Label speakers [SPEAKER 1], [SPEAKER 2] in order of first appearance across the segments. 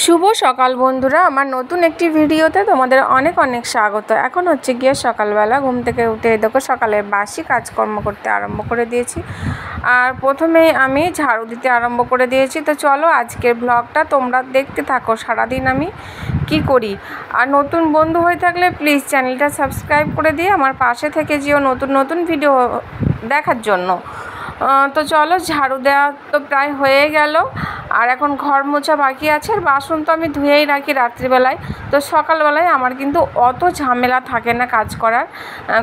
[SPEAKER 1] শুভ সকাল বন্ধুরা, আমার নতুন একটি ভিডিওতে তোমাদের অনেক অনেক স্বাগত। এখন হচ্ছে গিয়ে সকালবেলা ঘুম থেকে উঠে দেখো সকালে বাসি কাজকর্ম করতে আরম্ভ করে দিয়েছি। আর প্রথমেই আমি ঝাড়ু দিতে আরম্ভ করে দিয়েছি। তো চলো আজকের ব্লগটা তোমরা দেখতে থাকো, সারাদিন আমি কি করি। আর নতুন বন্ধু হয়ে থাকলে প্লিজ চ্যানেলটা সাবস্ক্রাইব করে দিয়ে আমার পাশে থেকে যেও নতুন নতুন ভিডিও দেখার জন্য। তো চলো, ঝাড়ু দেওয়া তো প্রায় হয়ে গেল, আর এখন ঘর মোছা বাকি আছে। আর বাসন তো আমি ধুয়েই রাখি রাত্রিবেলায়। তো সকালবেলায় আমার কিন্তু অত ঝামেলা থাকে না কাজ করার,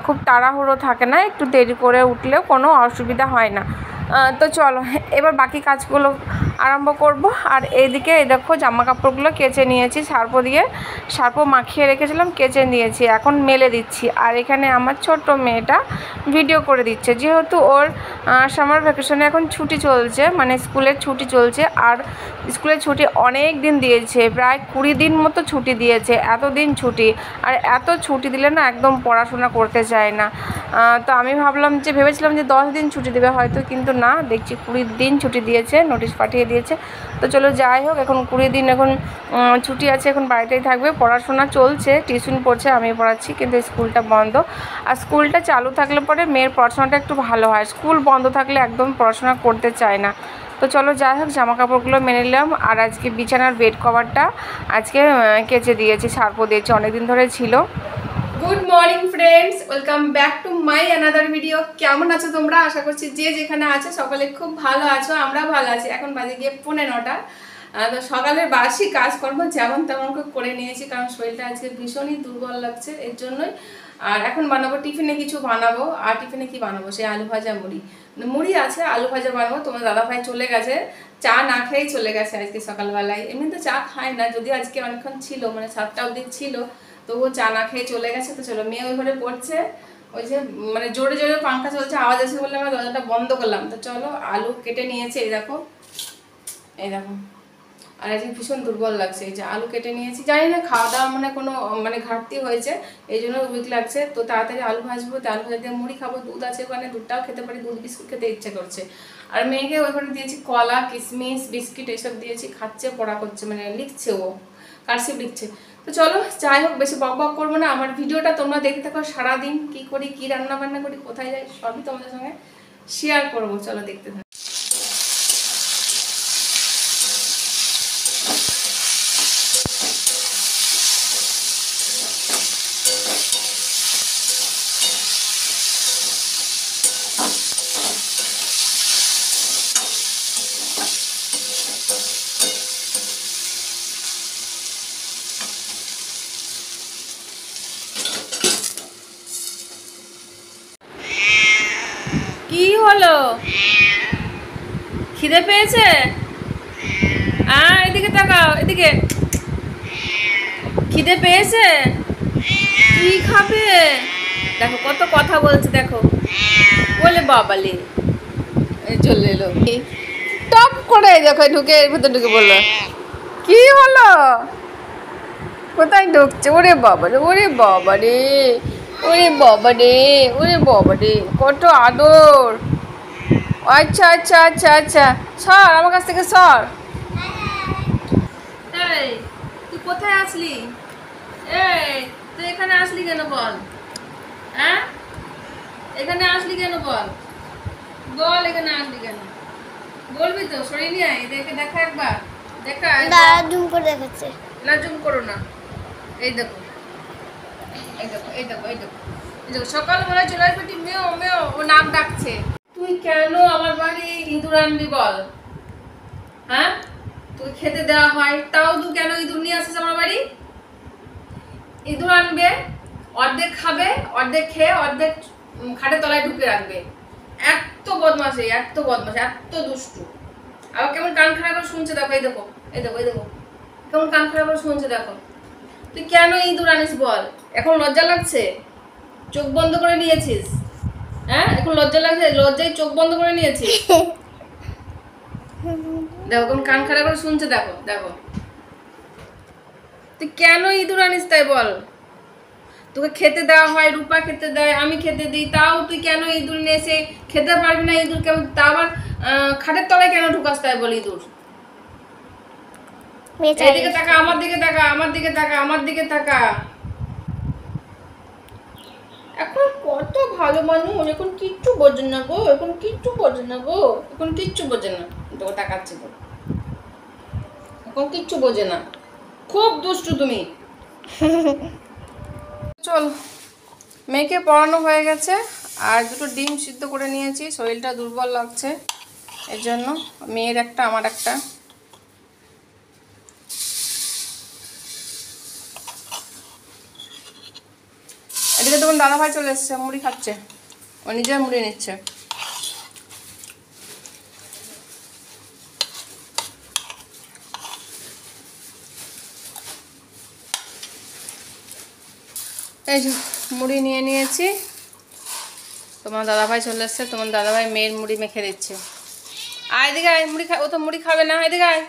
[SPEAKER 1] খুব তাড়াহুড়ো থাকে না, একটু দেরি করে উঠলেও কোনো অসুবিধা হয় না। তো চলো এবার বাকি কাজগুলো আরম্ভ করব। আর এইদিকে এই দেখো জামা কাপড়গুলো কেচে নিয়েছি, সার্ফও মাখিয়ে রেখেছিলাম, কেচে নিয়েছি, এখন মেলে দিচ্ছি। আর এখানে আমার ছোট্ট মেয়েটা ভিডিও করে দিচ্ছে, যেহেতু ওর সামার ভ্যাকেশনে এখন ছুটি চলছে, মানে স্কুলের ছুটি চলছে। আর স্কুলের ছুটি অনেক দিন দিয়েছে, প্রায় 20 দিন মতো ছুটি দিয়েছে। এত দিন ছুটি, আর এত ছুটি দিলে না একদম পড়াশোনা করতে চায় না। তো আমি ভেবেছিলাম যে 10 দিন ছুটি দেবে হয়তো, কিন্তু না, দেখছি 20 দিন ছুটি দিয়েছে, নোটিশ পাঠিয়ে দিয়েছে। তো চলো যাই হোক, এখন 20 দিন এখন ছুটি আছে, এখন বাড়িতেই থাকবে, পড়াশোনা চলছে, টিউশন পড়ছে, আমি পড়াচ্ছি, কিন্তু স্কুলটা বন্ধ। আর স্কুলটা চালু থাকলে পরে মেয়ের পড়াশোনাটা একটু ভালো হয়, স্কুল বন্ধ থাকলে একদম পড়াশোনা করতে চায় না। তো চলো যাই হোক, জামা কাপড়গুলো মেনে নিলাম। আর আজকে বিছানার বেড কভারটা আজকে কেচে দিয়েছি, সার্ফও দিয়েছি, অনেকদিন ধরে ছিল। Good morning friends, welcome back to my another video. কেমন আছো তোমরা? আশা করছি যে যেখানে আছো সকলে খুব ভালো আছো, আমরা ভালো আছি। এখন বাজে গিয়ে 9:45। তো সকালের বাসি কাজকর্ম যেমন তেমন করে নিয়েছি, কারণ শরীরটা আজকে ভীষণই দুর্বল লাগছে, এর জন্যই। আর এখন বানাবো, টিফিনে কিছু বানাবো। আর টিফিনে কি বানাবো? সেই আলু ভাজা মুড়ি আছে, আলু ভাজা বানাবো। তোমার দাদাভাই চলে গেছে, চা না খেয়েই চলে গেছে আজকে সকালবেলায়। এমনি তো চা খায় না, যদি আজকে অনেকক্ষণ ছিল, মানে 7টা অবধি ছিল, তো ও চা না খেয়ে চলে গেছে। তো চলো, মেয়ে ওই ঘরে পড়ছে, ওই যে মানে জোরে জোরে পাঙ্খা চলছে, আওয়াজ আছে বলে আমরা দরজাটা বন্ধ করলাম। তো চলো, আলু কেটে নিয়েছে, এই দেখো। আর আজকে ভীষণ দুর্বল লাগছে, এই যে আলু কেটে নিয়েছি। জানি না খাওয়া দাওয়া কোনো ঘাটতি হয়েছে, এই জন্য উইক লাগছে। তো তাড়াতাড়ি আলু ভাজবো, আলু ভাজা দিয়ে মুড়ি খাবো, দুধ আছে ওখানে, দুধটাও খেতে পারি, দুধ বিস্কুট খেতে ইচ্ছে করছে। আর মেয়েকে ওইখানে দিয়েছি কলা, কিশমিশ, বিস্কিট এসব দিয়েছি, খাচ্ছে, পড়া করছে, মানে লিখছে, ও কারসিভ লিখছে। তো চলো যাই হোক, বেশি বক বক করবো না, আমার ভিডিওটা তোমরা দেখতে থাকো। সারাদিন কি করি, কি রান্না বান্না করি, কোথায় যাই, সবই তোমাদের সঙ্গে শেয়ার করবো। চলো দেখতে থাকো। কি হলো? খিদে পেয়েছে? এদিকে তাকাও, এদিকে। খিদে পেয়েছে? কি খাবে? দেখো কত কথা বলছে, দেখো। বলে বাবালে, চলে এলো টপ করে, দেখো ঢুকে, এর ভেতর ঢুকে বললো। কি হলো? কোথায় ঢুকছে? ওরে বাবা রে, ওরে বাবা রে, ওরে বাবা রে, ওরে বাবা রে, কত আদর। আচ্ছা আচ্ছা আচ্ছা আচ্ছা, সর আমার কাছ থেকে, সর। এই তুই কোথায় আসলি? এই তুই এখানে আসলি কেন বল? হ্যাঁ, এখানে আসলি কেন বল? বল, এখানে আসলি কেন? বলবি তো? সরিয়ে নিয়ে আয়, দেখে দেখা একবার, দেখা।
[SPEAKER 2] জুম করে দেখাচ্ছে
[SPEAKER 1] না, জুম করো না। এই দেখো, এই দেখো, এই দেখো, এই দেখো, এই দেখো, সকালবেলা চলে আসবে, মেও মেও, ও নাক ডাকছে। তুই কেন আমার বাড়ি ইঁদুর আনবি বল? হ্যাঁ, তুই খেতে দেওয়া হয়, তাও তুই কেন ইঁদুর নিয়ে আসিস আমার বাড়ি? ইঁদুর আনবে, অর্ধেক খাবে, অর্ধেক খেয়ে অর্ধেক খাটের তলায় ঢুকে রাখবে। এত বদমাশ, এত বদমাশ, এত দুষ্টু। আবার কেমন কান খারাপ করে শুনছে, দেখো, এই দেখো, এই দেখো, এই দেখো, কেমন কান খারাপ করে শুনছে, দেখো। তুই কেন ইঁদুর আনিস বল? এখন লজ্জা লাগছে? চোখ বন্ধ করে নিয়েছিস? হ্যাঁ, এখন লজ্জা লাগছে? লজ্জায় চোখ বন্ধ করে নিয়েছিস? দেখো কেমন কান খারাপ করে শুনছে, দেখো, দেখো। তুই কেন ইঁদুর আনিস তাই বল? তোকে খেতে দেওয়া হয়, রূপা খেতে দেয়, আমি খেতে দিই, তাও তুই কেন ইঁদুর নিয়ে এসে খেতে পারবি না? ইঁদুর কেমন, তা আবার খাটের তলায় কেন ঢুকাস তাই বল ইঁদুর? এদিকে তাকা, আমার দিকে তাকা, আমার দিকে তাকা, আমার দিকে তাকা। এখন কত ভালো মানুষ, এখন কিচ্ছু বোঝে না গো, এখন কিচ্ছু বোঝে না গো, এখন কিচ্ছু বোঝে না। তো তাকাচ্ছে তো, এখন কিচ্ছু বোঝে না, খুব দুষ্টু তুমি। চল, মেয়েকে পড়ানো হয়ে গেছে, আর দুটো ডিম সিদ্ধ করে নিয়েছি, শরীরটা দুর্বল লাগছে এর জন্য। মেয়ের একটা, আমার একটা। এদিকে তখন দাদাভাই চলে এসছে, মুড়ি খাচ্ছে, ও নিজের মুড়ি নিচ্ছে। এই যে মুড়ি নিয়ে নিয়েছি, তোমার দাদাভাই চলে এসছে, তোমার দাদাভাই মেয়ের মুড়ি মেখে দিচ্ছে। আয় এদিকে আয়, মুড়ি ও তো মুড়ি খাবে না, এদিকে আয়,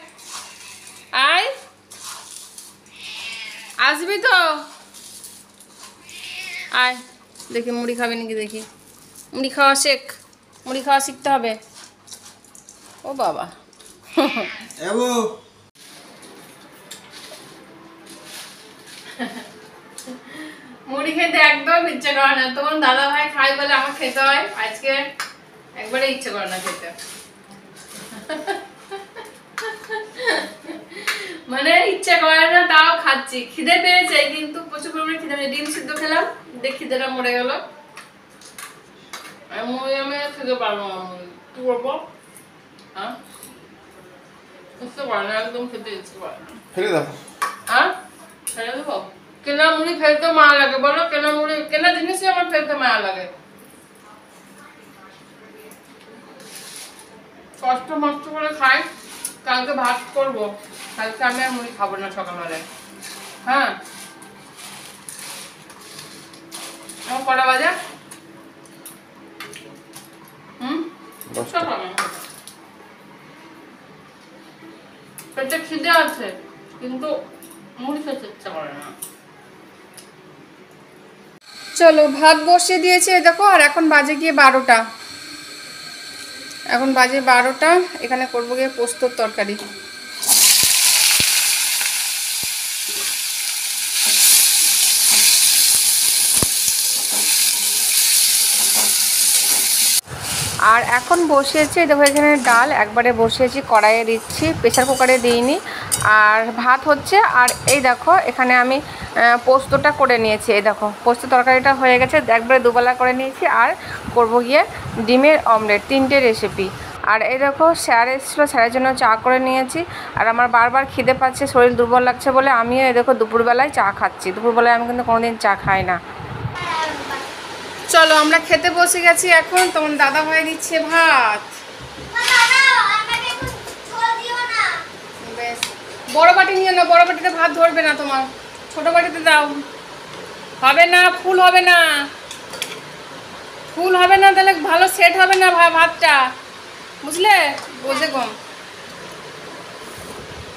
[SPEAKER 1] আয়, আসবি তো, আয়, দেখি মুড়ি খাবে নাকি, দেখি। মুড়ি খাওয়া শেখ, মুড়ি খাওয়া শিখতে হবে। ও বাবা, মুড়ি খেতে একদম ইচ্ছে করে না। তোমার দাদা ভাই খাই বলে আমার খেতে হয়, আজকে একবারে ইচ্ছে করে না খেতে। মানে ইচ্ছে করে না, তাও খাচ্ছি। খিদে পেয়েছে কিন্তু প্রচুর পরিমাণে খিদে পেয়েছে। ডিম সিদ্ধ খেলাম, দেখ খিদেটা মরে গেল। আমি খেতে পারবো না, কি করবো? হ্যাঁ, বুঝতে পারে না, একদম খেতে ইচ্ছে করে না। ফেলে দাও। হ্যাঁ, ফেলে দেবো? কেনা মুড়ি ফেলতে মায়া লাগে, বলো? কেনা মুড়ি, কেনা জিনিসই আমার ফেলতে মায়া লাগে। কষ্ট মষ্ট করে খাই, কালকে ভাত করবো, কালকে আমি আর মুড়ি খাবো না সকালবেলায়। হ্যাঁ, আমার কটা বাজে? পেটে খিদে আছে কিন্তু মুড়ি খেতে ইচ্ছা করে না। চলো, ভাত বসিয়ে দিয়েছে দেখো, আর এখন বাজে গিয়ে 12টা। এখন বাজে 12টা, এখানে করবো গিয়ে পোস্তর তরকারি। আর এখন বসিয়েছি দেখো, এখানে ডাল একবারে বসিয়েছি, কড়াইয়ে দিচ্ছি, প্রেসার কুকারে দিইনি। আর ভাত হচ্ছে, আর এই দেখো এখানে আমি পোস্তটা করে নিয়েছি। এই দেখো পোস্ত তরকারিটা হয়ে গেছে, একবারে দুবেলা করে নিয়েছি। আর করবো গিয়ে ডিমের অমলেট, 3টে রেসিপি। আর এই দেখো স্যার এসেছিলো, স্যারের জন্য চা করে নিয়েছি। আর আমার বারবার খিদে পাচ্ছে, শরীর দুর্বল লাগছে বলে আমিও এই দেখো দুপুরবেলায় চা খাচ্ছি। দুপুরবেলায় আমি কিন্তু কোনোদিন চা খাই না। চলো আমরা খেতে বসে গেছি এখন। তোমার দাদা ভাই দিচ্ছে ভাত। বেশ, বড় বাটি নিয়ে নাও, বড় বাটিতে ভাত ধরবে না তোমার, ছোট বাটিতে দাও। হবে না, ফুল হবে না, ফুল হবে না, তাহলে ভালো সেট হবে না ভাতটা, বুঝলে? বুঝে কম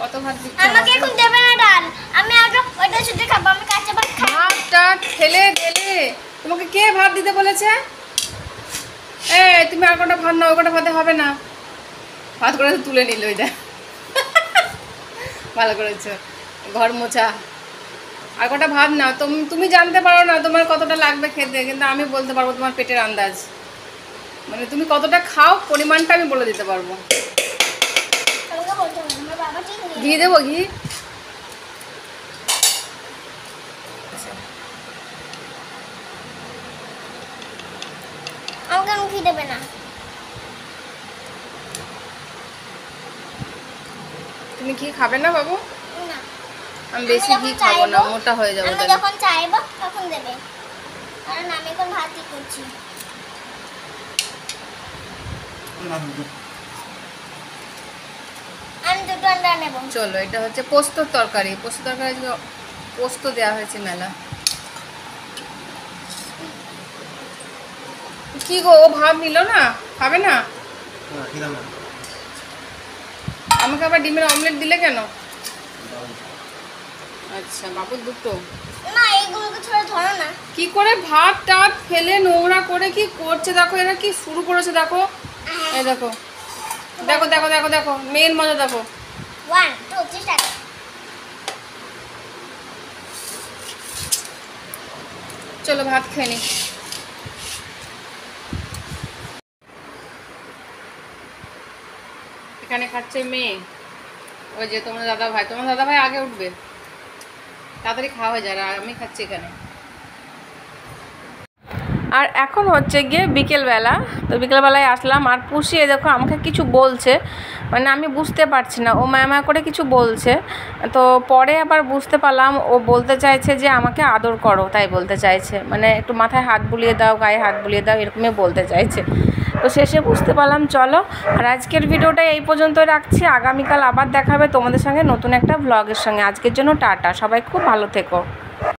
[SPEAKER 1] কত ভাত দিচ্ছ আমাকে, এখন দেবে না ডাল, আমি আগে ওইটা শুধু খাবো, আমি কাঁচা ভাত খাবো। ভাতটা ফেলে দিলে, তোমাকে কে ভাত দিতে বলেছে? তুমি আর কটা ভাত নাও, ওই কটা ভাতে হবে না। ভাত করে তুলে নিল, ওইটা ভালো করেছো, ঘর মোছা। আর কটা ভাত নাও, তুমি জানতে পারো না তোমার কতটা লাগবে খেতে, কিন্তু আমি বলতে পারবো তোমার পেটের আন্দাজ। মানে তুমি কতটা খাও, পরিমাণটা আমি বলে দিতে পারবো। ঘি দেবো? ঘি আমাকে ঘি দেবে না? তুমি ঘি খাবে না বাবু? না, আমি বেশি ঘি খাবো না, মোটা হয়ে যাবো। আমি যখন চাইবো তখন দেবে, কারণ আমি এখন ভাতই করছি। আমি দুটো আন্ডা নেব। চলো, এটা হচ্ছে পোস্তর তরকারি। পোস্ত তরকারি পোস্ত দেওয়া হয়েছে মেলা। কি গো, ও ভাব নিল না, খাবে না? আমাকে আবার ডিমের অমলেট দিলে কেন? আচ্ছা, বাবুর দুটো না, এইগুলোকে ছোড়া ধরো না। কি করে ভাত টাত ফেলে নোংরা করে কি করছে দেখো, এরা কি শুরু করেছে দেখো। এই দেখো দেখো দেখো দেখো দেখো, মেয়ের মজা দেখো। 1 2 3 স্টার্ট। চলো ভাত খেয়ে নি। এখানে খাচ্ছে মেয়ে, ওই যে তোমার দাদা ভাই আগে উঠবে, তাড়াতাড়ি খাওয়া হয়ে যায়, আর আমি খাচ্ছি এখানে। আর এখন হচ্ছে গিয়ে বিকেলবেলা, তো বিকেলবেলায় আসলাম, আর পুষিয়ে দেখো আমাকে কিছু বলছে, মানে আমি বুঝতে পারছি না, ও ম্যামা করে কিছু বলছে। তো পরে আবার বুঝতে পারলাম ও বলতে চাইছে যে আমাকে আদর করো, তাই বলতে চাইছে, মানে একটু মাথায় হাত বুলিয়ে দাও, গায়ে হাত বুলিয়ে দাও, এরকমই বলতে চাইছে। তো শেষে বুঝতে পারলাম। চলো, আর আজকের ভিডিওটা এই পর্যন্তই রাখছি। আগামীকাল আবার দেখাবে তোমাদের সঙ্গে নতুন একটা ব্লগের সঙ্গে। আজকের জন্য টাটা, সবাই খুব ভালো থেকো।